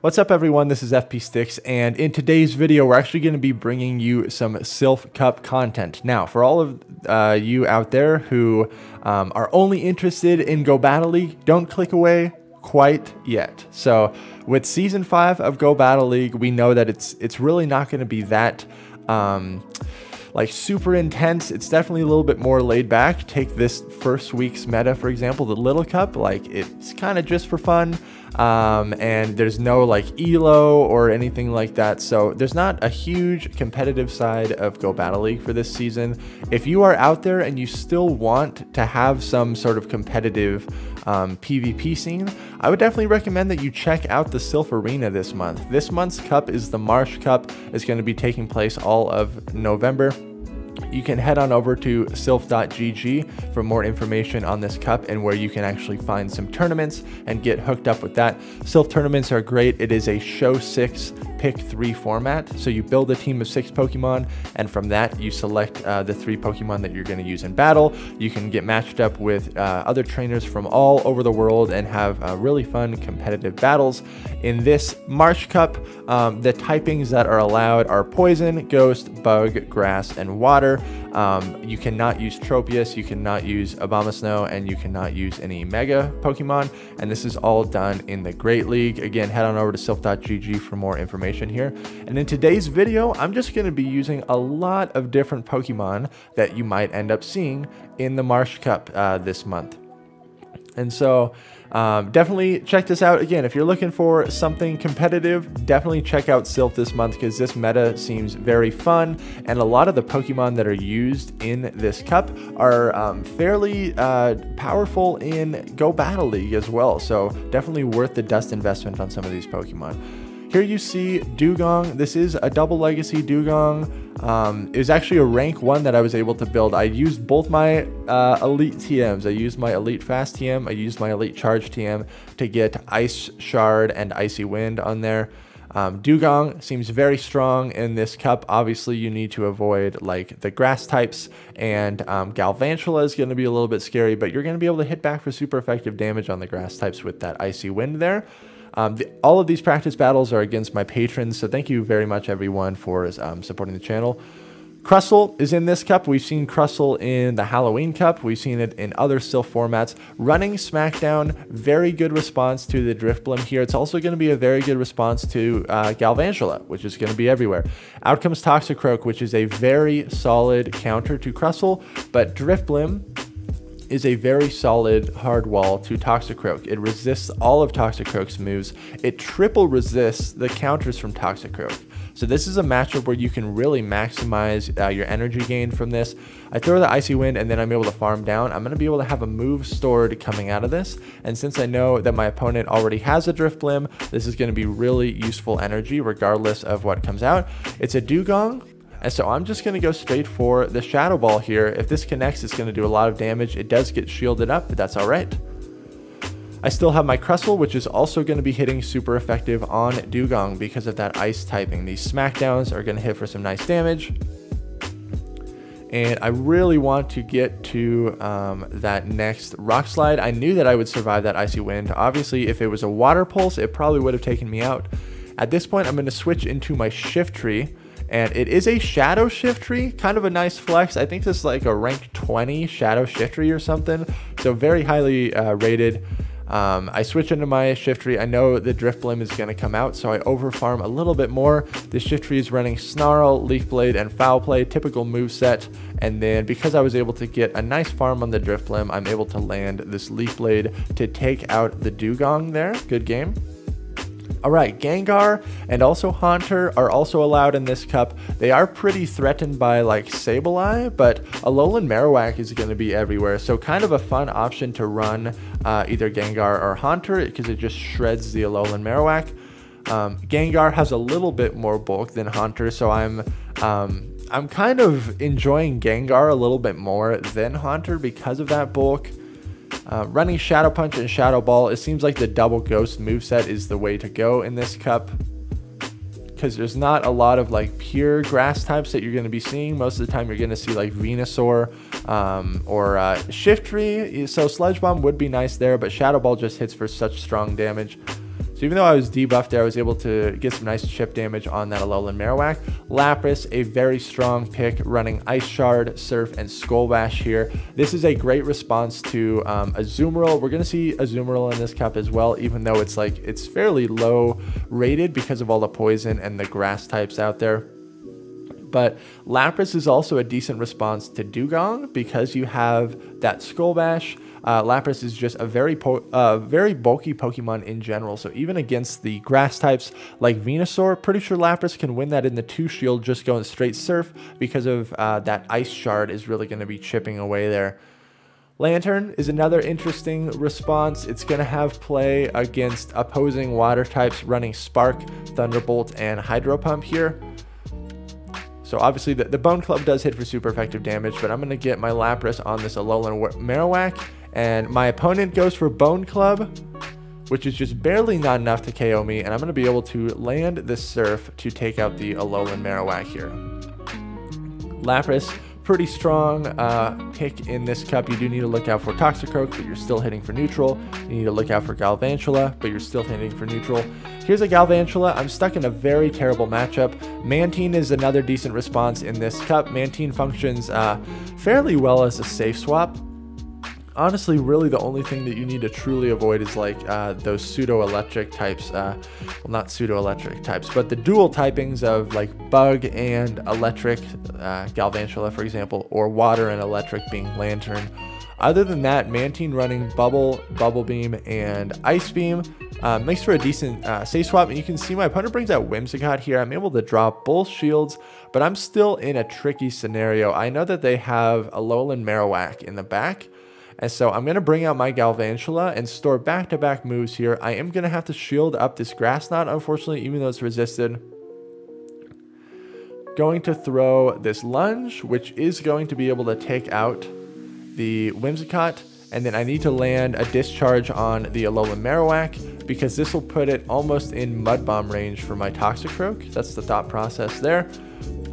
What's up everyone, this is FP Sticks, and in today's video we're actually going to be bringing you some Silph Cup content. Now, for all of you out there who are only interested in Go Battle League, don't click away quite yet. So with Season 5 of Go Battle League, we know that it's really not going to be that like super intense. It's definitely a little bit more laid back. Take this first week's meta, for example, the Little Cup, like it's kind of just for fun. And there's no like elo or anything like that. So there's not a huge competitive side of Go Battle League for this season. If you are out there and you still want to have some sort of competitive PvP scene, I would definitely recommend that you check out the Silph Arena this month. This month's cup is the Marsh Cup. It's going to be taking place all of November. You can head on over to silph.gg for more information on this cup and where you can actually find some tournaments and get hooked up with that. Silph tournaments are great. It is a show 6 pick 3 format. So you build a team of 6 Pokemon, and from that you select the 3 Pokemon that you're going to use in battle. You can get matched up with other trainers from all over the world and have really fun competitive battles. In this Marsh Cup, the typings that are allowed are Poison, Ghost, Bug, Grass, and Water. You cannot use Tropius, you cannot use Abomasnow, and you cannot use any Mega Pokemon, and this is all done in the Great League. Again, head on over to silph.gg for more information here. And in today's video, I'm just going to be using a lot of different Pokemon that you might end up seeing in the Marsh Cup this month. And so definitely check this out. Again, if you're looking for something competitive, definitely check out Silph this month because this meta seems very fun, and a lot of the Pokemon that are used in this cup are fairly powerful in Go Battle League as well. So definitely worth the dust investment on some of these Pokemon. Here you see Dugong. This is a double legacy Dugong. It was actually a rank 1 that I was able to build. I used both my elite TMs. I used my elite fast TM. I used my elite charge TM to get Ice Shard and Icy Wind on there. Dugong seems very strong in this cup. Obviously you need to avoid like the grass types, and Galvantula is going to be a little bit scary, but you're going to be able to hit back for super effective damage on the grass types with that Icy Wind there. All of these practice battles are against my patrons, so thank you very much everyone for supporting the channel. Crustle is in this cup. We've seen Crustle in the Halloween Cup. We've seen it in other Silph formats. Running Smackdown, very good response to the Drifblim here. It's also going to be a very good response to Galvantula, which is going to be everywhere. Out comes Toxicroak, which is a very solid counter to Crustle, but Drifblim is a very solid hard wall to Toxicroak. It resists all of Toxicroak's moves. It triple resists the counters from Toxicroak. So this is a matchup where you can really maximize your energy gain from this. I throw the Icy Wind and then I'm able to farm down. I'm going to be able to have a move stored coming out of this. And since I know that my opponent already has a Drifblim, this is going to be really useful energy regardless of what comes out. It's a Dugong. And so I'm just going to go straight for the Shadow Ball here. If this connects, it's going to do a lot of damage. It does get shielded up, but that's all right. I still have my Crustle, which is also going to be hitting super effective on Dugong because of that ice typing. These Smackdowns are going to hit for some nice damage. And I really want to get to that next Rock Slide. I knew that I would survive that Icy Wind. Obviously, if it was a Water Pulse, it probably would have taken me out. At this point, I'm going to switch into my Shift Tree. And it is a Shadow Shiftry, kind of a nice flex. I think this is like a rank 20 Shadow Shiftry or something. So very highly rated. I switch into my Shiftry. I know the Drifblim is going to come out, so I overfarm a little bit more. This Shiftry is running Snarl, Leaf Blade, and Foul Play, typical move set. And then because I was able to get a nice farm on the Drifblim, I'm able to land this Leaf Blade to take out the Dugong there. Good game. Alright, Gengar and also Haunter are also allowed in this cup. They are pretty threatened by like Sableye, but Alolan Marowak is going to be everywhere. So kind of a fun option to run either Gengar or Haunter because it just shreds the Alolan Marowak. Gengar has a little bit more bulk than Haunter, so I'm kind of enjoying Gengar a little bit more than Haunter because of that bulk. Running Shadow Punch and Shadow Ball, it seems like the double Ghost moveset is the way to go in this cup because there's not a lot of like pure grass types that you're going to be seeing. Most of the time you're going to see like Venusaur or Shiftry, so Sludge Bomb would be nice there, but Shadow Ball just hits for such strong damage. So even though I was debuffed there, I was able to get some nice chip damage on that Alolan Marowak. Lapras, a very strong pick, running Ice Shard, Surf, and Skull Bash here. This is a great response to Azumarill. We're going to see Azumarill in this cup as well, even though it's fairly low rated because of all the poison and the grass types out there. But Lapras is also a decent response to Dugong because you have that Skull Bash. Lapras is just a very bulky Pokemon in general, so even against the grass types like Venusaur, pretty sure Lapras can win that in the 2 shield just going straight Surf because of that Ice Shard is really going to be chipping away there. Lantern is another interesting response. It's going to have play against opposing water types running Spark, Thunderbolt, and Hydro Pump here. So obviously the Bone Club does hit for super effective damage, but I'm going to get my Lapras on this Alolan Marowak. And my opponent goes for Bone Club, which is just barely not enough to KO me. And I'm going to be able to land the Surf to take out the Alolan Marowak here. Lapras, pretty strong pick in this cup. You do need to look out for Toxicroak, but you're still hitting for neutral. You need to look out for Galvantula, but you're still hitting for neutral. Here's a Galvantula. I'm stuck in a very terrible matchup. Mantine is another decent response in this cup. Mantine functions fairly well as a safe swap. Honestly, really the only thing that you need to truly avoid is like those pseudo-electric types. Well, not pseudo-electric types, but the dual typings of like bug and electric, Galvantula for example, or water and electric being Lantern. Other than that, Mantine running Bubble, Bubble Beam, and Ice Beam makes for a decent safe swap. And you can see my opponent brings out Whimsicott here. I'm able to drop both shields, but I'm still in a tricky scenario. I know that they have Alolan Marowak in the back, and so I'm going to bring out my Galvantula and store back-to-back moves here. I am going to have to shield up this Grass Knot, unfortunately, even though it's resisted. Going to throw this Lunge, which is going to be able to take out the Whimsicott. And then I need to land a Discharge on the Alolan Marowak because this will put it almost in Mud Bomb range for my Toxicroak. That's the thought process there.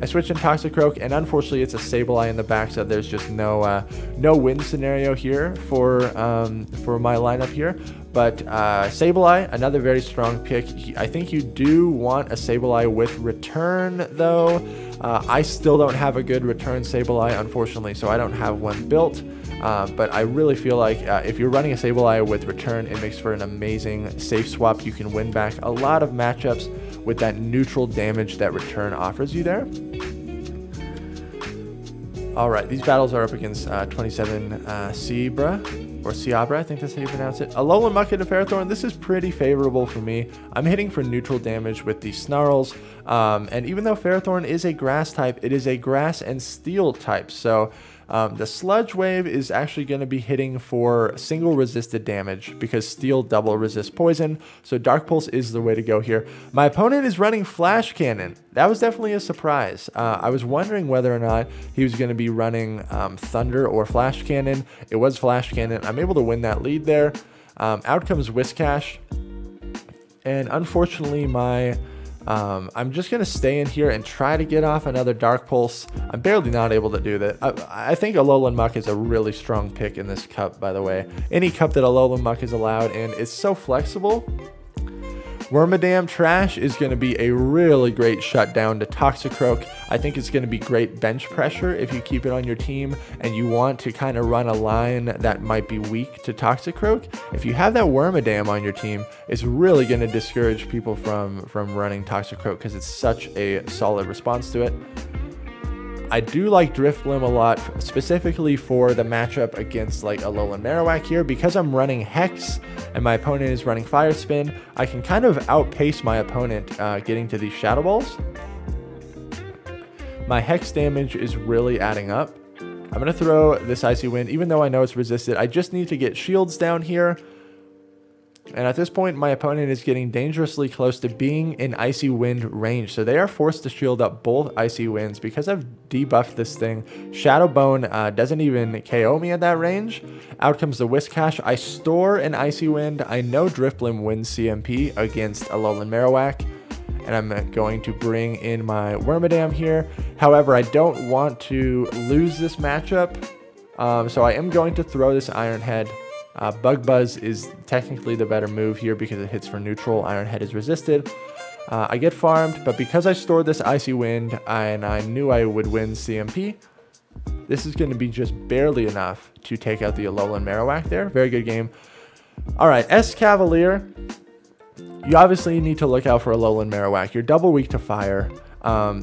I switch in Toxicroak, and unfortunately it's a Sableye in the back, so there's just no win scenario here for my lineup here. But Sableye, another very strong pick. I think you do want a Sableye with Return, though. I still don't have a good Return Sableye, unfortunately, so I don't have one built. But I really feel like if you're running a Sableye with Return, it makes for an amazing safe swap. You can win back a lot of matchups with that neutral damage that Return offers you there. Alright, these battles are up against 27 Seabra, or Seabra, I think that's how you pronounce it. Alolan Mucket to Ferrothorn, this is pretty favorable for me. I'm hitting for neutral damage with these Snarls, and even though Ferrothorn is a grass type, it is a grass and steel type, so the Sludge Wave is actually going to be hitting for single resisted damage because Steel double resists poison, so Dark Pulse is the way to go here. My opponent is running Flash Cannon. That was definitely a surprise. I was wondering whether or not he was going to be running Thunder or Flash Cannon. It was Flash Cannon. I'm able to win that lead there. Out comes Whiscash, and unfortunately my I'm just going to stay in here and try to get off another Dark Pulse. I'm barely not able to do that. I think Alolan Muck is a really strong pick in this cup, by the way. Any cup that Alolan Muck is allowed, and it's so flexible. Wormadam Trash is going to be a really great shutdown to Toxicroak. I think it's going to be great bench pressure if you keep it on your team and you want to kind of run a line that might be weak to Toxicroak. If you have that Wormadam on your team, it's really going to discourage people from running Toxicroak because it's such a solid response to it. I do like Drifblim a lot, specifically for the matchup against like Alolan Marowak here. Because I'm running Hex and my opponent is running Fire Spin, I can kind of outpace my opponent getting to these Shadow Balls. My Hex damage is really adding up. I'm going to throw this Icy Wind, even though I know it's resisted. I just need to get shields down here. And at this point, my opponent is getting dangerously close to being in Icy Wind range. So they are forced to shield up both Icy Winds. Because I've debuffed this thing, Shadow Bone doesn't even KO me at that range. Out comes the Whiscash. I store an Icy Wind. I know Drifblim wins CMP against Alolan Marowak. And I'm going to bring in my Wormadam here. However, I don't want to lose this matchup. So I am going to throw this Iron Head. Bug Buzz is technically the better move here because it hits for neutral. Iron Head is resisted. I get farmed, but because I stored this Icy Wind and I knew I would win CMP, this is going to be just barely enough to take out the Alolan Marowak there. Very good game. All right, Escavalier. You obviously need to look out for Alolan Marowak. You're double weak to fire.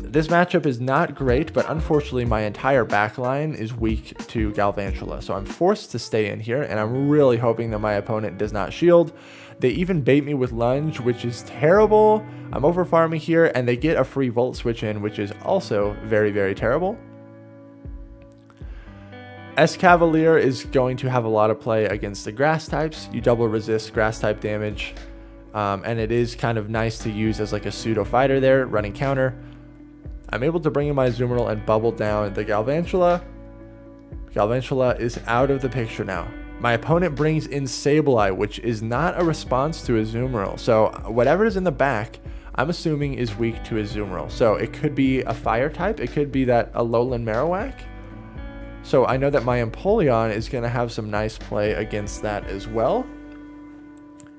This matchup is not great, but unfortunately my entire backline is weak to Galvantula. So I'm forced to stay in here, and I'm really hoping that my opponent does not shield. They even bait me with Lunge, which is terrible. I'm over farming here, and they get a free Volt Switch in, which is also very, very terrible. Escavalier is going to have a lot of play against the grass types. You double resist grass type damage, and it is kind of nice to use as like a pseudo fighter there, running counter. I'm able to bring in my Azumarill and bubble down the Galvantula. Galvantula is out of the picture now. My opponent brings in Sableye, which is not a response to Azumarill. So whatever is in the back, I'm assuming is weak to Azumarill. So it could be a fire type. It could be that Alolan Marowak. So I know that my Empoleon is going to have some nice play against that as well.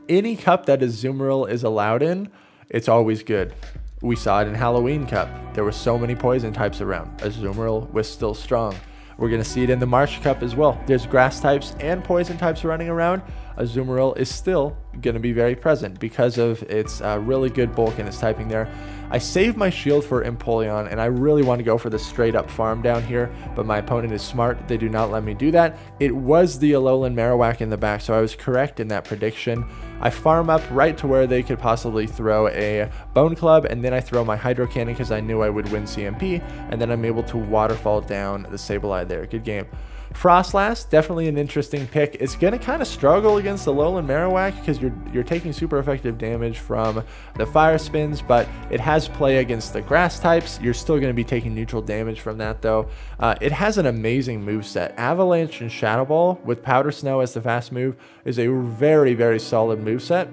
Any cup that Azumarill is allowed in, it's always good. We saw it in Halloween Cup. There were so many poison types around. Azumarill was still strong. We're going to see it in the Marsh Cup as well. There's grass types and poison types running around. Azumarill is still going to be very present because of its really good bulk and its typing there. I saved my shield for Empoleon, and I really want to go for the straight up farm down here, but my opponent is smart. They do not let me do that. It was the Alolan Marowak in the back, so I was correct in that prediction. I farm up right to where they could possibly throw a Bone Club, and then I throw my Hydro Cannon because I knew I would win CMP, and then I'm able to waterfall down the Sableye there. Good game. Frostlass, definitely an interesting pick. It's going to kind of struggle against the Alolan Marowak because you're taking super effective damage from the fire spins, but it has play against the grass types. You're still going to be taking neutral damage from that though. It has an amazing moveset. Avalanche and Shadow Ball with Powder Snow as the fast move is a very, very solid moveset.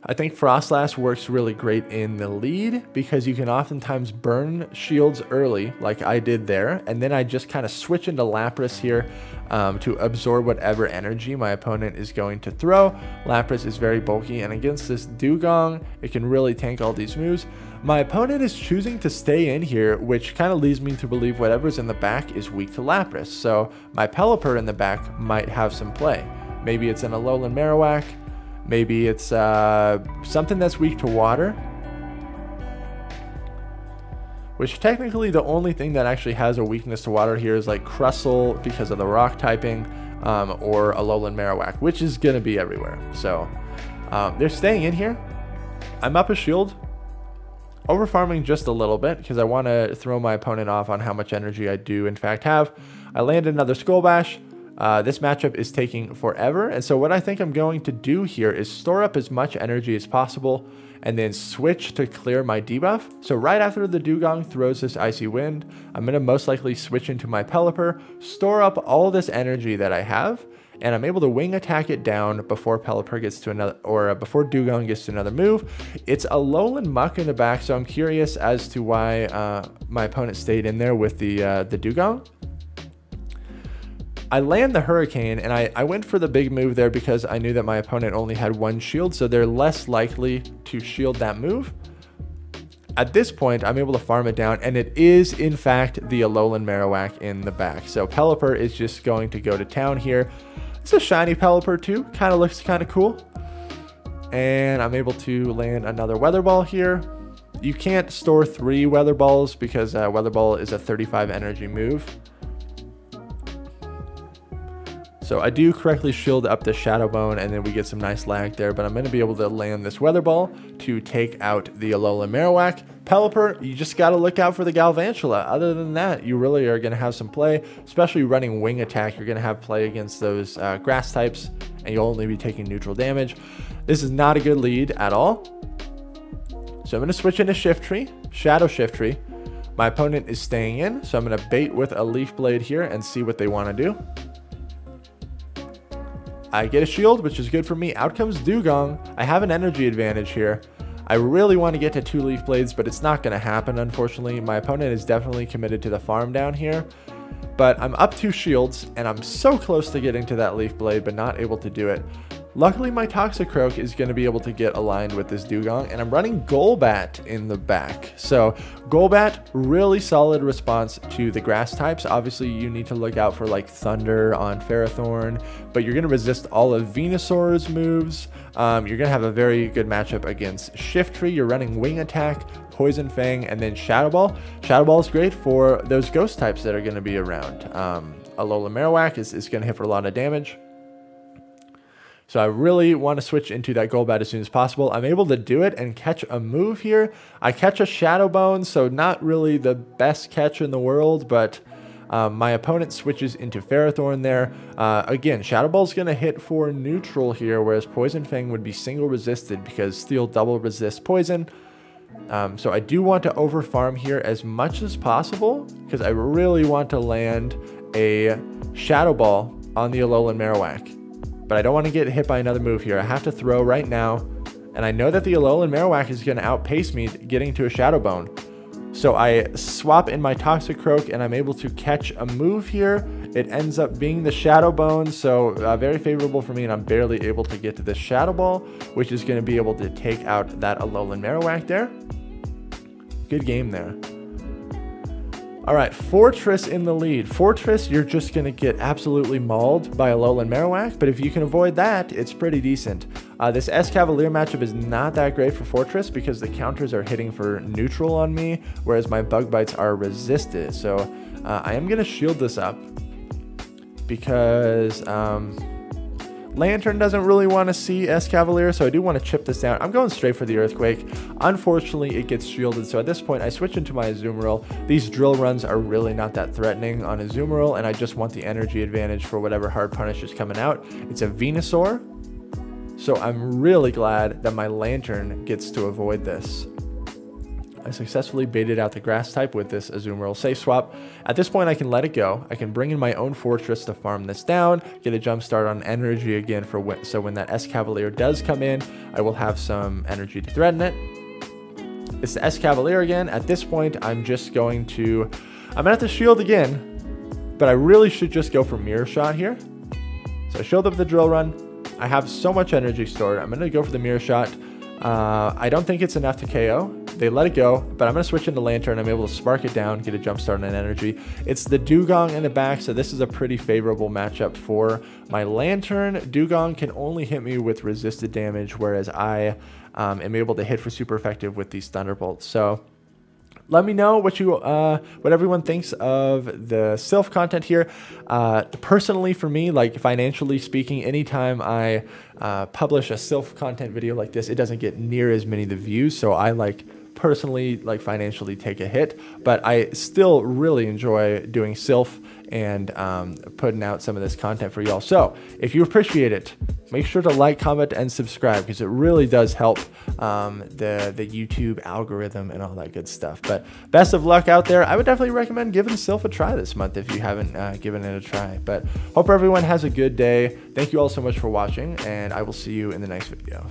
I think Frostlass works really great in the lead because you can oftentimes burn shields early like I did there, and then I just kind of switch into Lapras here to absorb whatever energy my opponent is going to throw. Lapras is very bulky, and against this Dugong, it can really tank all these moves. My opponent is choosing to stay in here, which kind of leads me to believe whatever's in the back is weak to Lapras, so my Pelipper in the back might have some play. Maybe it's an Alolan Marowak. Maybe it's something that's weak to water, which technically the only thing that actually has a weakness to water here is like Crustle because of the rock typing, or Alolan Marowak, which is going to be everywhere. So they're staying in here. I'm up a shield, over farming just a little bit because I want to throw my opponent off on how much energy I do in fact have. I land another Skull Bash. This matchup is taking forever, and so what I think I'm going to do here is store up as much energy as possible and then switch to clear my debuff. So right after the Dugong throws this Icy Wind, I'm going to most likely switch into my Pelipper, store up all this energy that I have, and I'm able to wing attack it down before Pelipper gets to another, or before Dugong gets to another move. It's Alolan Muck in the back, so I'm curious as to why my opponent stayed in there with the Dugong. I land the Hurricane, and I went for the big move there because I knew that my opponent only had one shield, so they're less likely to shield that move. At this point, I'm able to farm it down, and it is, in fact, the Alolan Marowak in the back. So Pelipper is just going to go to town here. It's a shiny Pelipper, too. Kind of looks kind of cool. And I'm able to land another Weather Ball here. You can't store 3 Weather Balls because Weather Ball is a 35 energy move. So I do correctly shield up the Shadow Bone, and then we get some nice lag there, but I'm going to be able to land this Weather Ball to take out the Alolan Marowak. Pelipper, you just got to look out for the Galvantula. Other than that, you really are going to have some play, especially running Wing Attack. You're going to have play against those grass types, and you'll only be taking neutral damage. This is not a good lead at all. So I'm going to switch into Shiftry, Shadow Shiftry. My opponent is staying in, so I'm going to bait with a Leaf Blade here and see what they want to do. I get a shield, which is good for me. Out comes Dugong. I have an energy advantage here. I really want to get to 2 Leaf Blades, but it's not going to happen, unfortunately. My opponent is definitely committed to the farm down here. but I'm up 2 shields, and I'm so close to getting to that Leaf Blade, but not able to do it. Luckily, my Toxicroak is going to be able to get aligned with this Dugong, and I'm running Golbat in the back. So Golbat, really solid response to the grass types. Obviously, you need to look out for like Thunder on Ferrothorn, but you're going to resist all of Venusaur's moves. You're going to have a very good matchup against Shiftry. You're running Wing Attack, Poison Fang, and then Shadow Ball. Shadow Ball is great for those ghost types that are going to be around. Alola Marowak is going to hit for a lot of damage. So I really want to switch into that Golbat as soon as possible. I'm able to do it and catch a move here. I catch a Shadow Bone, so not really the best catch in the world, but my opponent switches into Ferrothorn there. Again, Shadow Ball is going to hit for neutral here, whereas Poison Fang would be single resisted because Steel double resists Poison. So I do want to over farm here as much as possible because I really want to land a Shadow Ball on the Alolan Marowak. But I don't want to get hit by another move here. I have to throw right now. And I know that the Alolan Marowak is going to outpace me getting to a Shadow Bone. So I swap in my Toxicroak and I'm able to catch a move here. It ends up being the Shadow Bone. So very favorable for me, and I'm barely able to get to the Shadow Ball, which is going to be able to take out that Alolan Marowak there. Good game there. All right, Fortress in the lead. Fortress, you're just going to get absolutely mauled by Alolan Marowak, but if you can avoid that, it's pretty decent. This Escavalier matchup is not that great for Fortress because the counters are hitting for neutral on me, whereas my Bug Bites are resisted. So I am going to shield this up because Lantern doesn't really want to see Escavalier, so I do want to chip this down. I'm going straight for the Earthquake. Unfortunately, it gets shielded, so at this point, I switch into my Azumarill. These drill runs are really not that threatening on Azumarill, and I just want the energy advantage for whatever hard punish is coming out. It's a Venusaur, so I'm really glad that my Lantern gets to avoid this. I successfully baited out the grass type with this Azumarill safe swap. At this point, I can let it go. I can bring in my own Fortress to farm this down, get a jump start on energy again so when that Escavalier does come in, I will have some energy to threaten it. It's the Escavalier again. At this point, I'm going to have to shield again, but I really should just go for Mirror Shot here. So I shield up the Drill Run. I have so much energy stored. I'm going to go for the Mirror Shot. I don't think it's enough to KO. They let it go, but I'm going to switch into Lantern. I'm able to spark it down, get a jump start on energy. It's the Dugong in the back, so this is a pretty favorable matchup for my Lantern. Dugong can only hit me with resisted damage, whereas I am able to hit for super effective with these Thunderbolts. So let me know what everyone thinks of the silph content here. Personally, for me, like financially speaking, anytime I publish a silph content video like this, it doesn't get near as many of the views. So I personally financially take a hit, but I still really enjoy doing silph and putting out some of this content for y'all. So if you appreciate it, make sure to like, comment, and subscribe because it really does help the YouTube algorithm and all that good stuff. But best of luck out there. I would definitely recommend giving silph a try this month if you haven't given it a try. But hope everyone has a good day. Thank you all so much for watching, and I will see you in the next video.